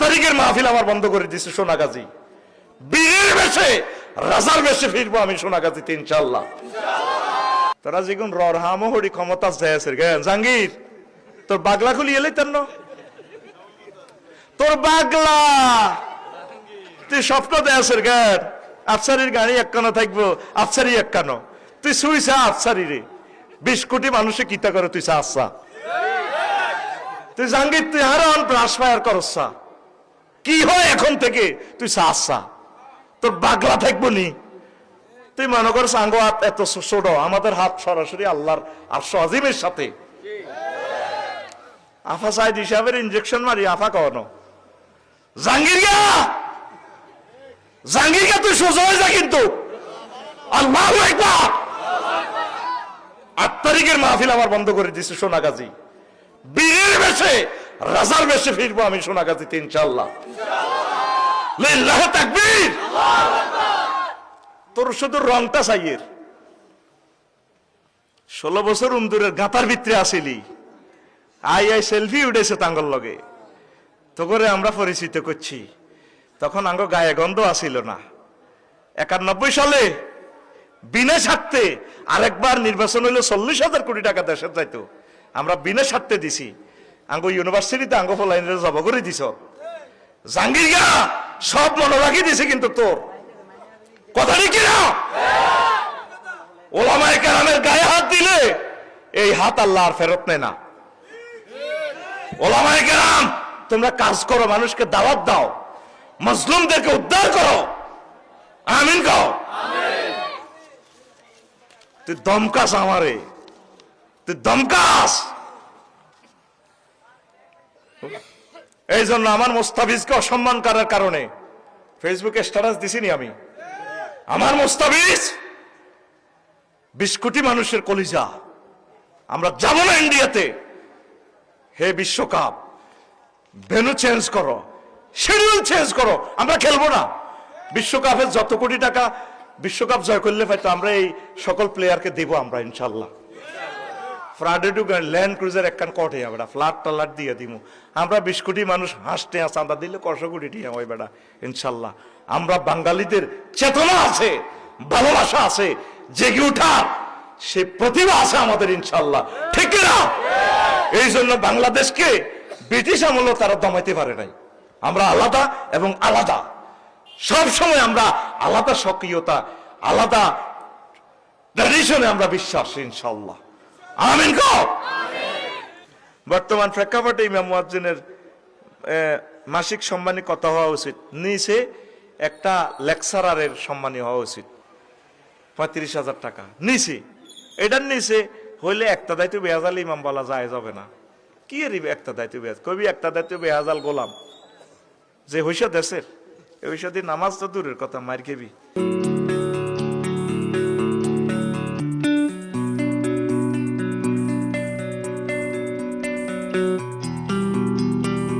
তারিখের মাহফিল আমার বন্ধ করে দিছে সোনাগাজী। বীরের বেশে রাজার বেশে ফিরবো আমি সোনাগাজীতে ইনশাল্লাহ। তোরা যেগুন ররহামহরি ক্ষমতা যাইছে জ্ঞান জাহাঙ্গীর তোর বাগলা খুলি এলে তেন তোর বাগলা তুই স্বপ্ন দেয়াছের জ্ঞান আফসারির গাড়ি একখানো থাকবো, আফসারি একখানো। তুই শুইছা আফসারি রে 20 কোটি মানুষে কিতা করে তুই চাচ্ছা। তুই জাহাঙ্গীর তুই আরো ব্রাশ ফায়ার করছা কি হয় এখন থেকে তুই চাচ্ছা তোর বাগলা থাকবো নি। তুই মনে কর সাঙ্গো হাত এত ছোট, আমাদের হাত সরাসরি আল্লাহর আরশ আজিমের সাথে। আফা সাইদ হিসাবের ইনজেকশন মারি আফা কখনো জাহাঙ্গীর গা জাহাঙ্গীর গা তুই সোজা হয়ে যা কিন্তু আল্লাহু আকবার। 8 তারিখের মাহফিল আমার বন্ধ করে দিছে সোনাগাজী। বীরের বেশে রাজার বেশে ফিরবো আমি সোনাগাজীতে ইনশাআল্লাহ। লিল্লাহি তাকবীর। তোর শুধু রংটা চাইয়ের 16 বছর উমদুরের গাতার ভিতরে আসিলি আই সেলফি উঠেছে তাঙ্গল লগে তো করে আমরা পরিচিত করছি। তখন আঙ্গ গায়ে গন্ধ আসিল না। 91 সালে বিনা স্বার্থে আরেকবার নির্বাচন হইলো 40,000 কোটি টাকা দেশের যাইতো, আমরা বিনা স্বার্থে দিছি। আঙ্গ ইউনিভার্সিটিতে আঙ্গ ফলাইনের জব করে দিছ জাহাঙ্গীর গা সব মনে রাখি দিছে কিন্তু তোর কথা কি না? ওলামায়ে কেরামের গায়ে হাত দিলে এই হাত আল্লাহ আর ফেরত নেয় না। ওলামায়ে কেরাম তোমরা কাজ করো, মানুষকে দাওয়াত দাও, মজলুমদেরকে উদ্ধার করো। আমিন কও। তুই দমকাস আমারে, তুই দমকাস। এই জন্য আমার মোস্তাফিজকে অসম্মান করার কারণে ফেসবুকে স্ট্যাটাস দিছিনি আমি। আমার মোস্তাফিজ 20 কোটি মানুষের কলিজা। আমরা যাব না ইন্ডিয়াতে। হে বিশ্বকাপ ভেন্যু চেঞ্জ করো, শিডিউল চেঞ্জ করো, আমরা খেলবো না। বিশ্বকাপের যত কোটি টাকা বিশ্বকাপ জয় করলে হয়তো আমরা এই সকল প্লেয়ারকে দেবো আমরা ইনশাল্লাহ। ফ্রাডে টু ল্যান্ড ক্রুজার একখান কটে আমরা ফ্লাট টালাট দিয়ে দিব আমরা। 20 কোটি মানুষ হাসতে চাঁদা দিলে 100 কোটি টিয়া হয় বেটা ইনশাল্লাহ। আমরা বাঙালিদের চেতনা আছে, ভালোবাসা আছে, জেগে উঠার সে প্রতিভা আছে আমাদের ইনশাল্লাহ, ঠিক না? এই জন্য বাংলাদেশকে ব্রিটিশ আমলও তারা দমাইতে পারে নাই। আমরা আলাদা এবং আলাদা, সব সময় আমরা আলাদা সক্রিয়তা, আলাদা ট্র্যাডিশনে আমরা বিশ্বাসী ইনশাল্লাহ। আমিন কও। বর্তমান প্রেক্ষাপটে ইমাম মুয়াজ্জিনের মাসিক সম্মানী কত হওয়া উচিত? নিচে একটা লেকচারারের সম্মানী হওয়া উচিত 35,000 টাকা নিচে। এটার নিচে হইলে একটা দায়িত্ব বেহাজাল ইমাম বলা যায় যাবে না। কি এর একটা দায়িত্ব বেহাজ কবি একটা দায়িত্ব বেহাজাল গোলাম যে হইসা দেশের এই হইসা দিয়ে নামাজ তো দূরের কথা মার খেবি।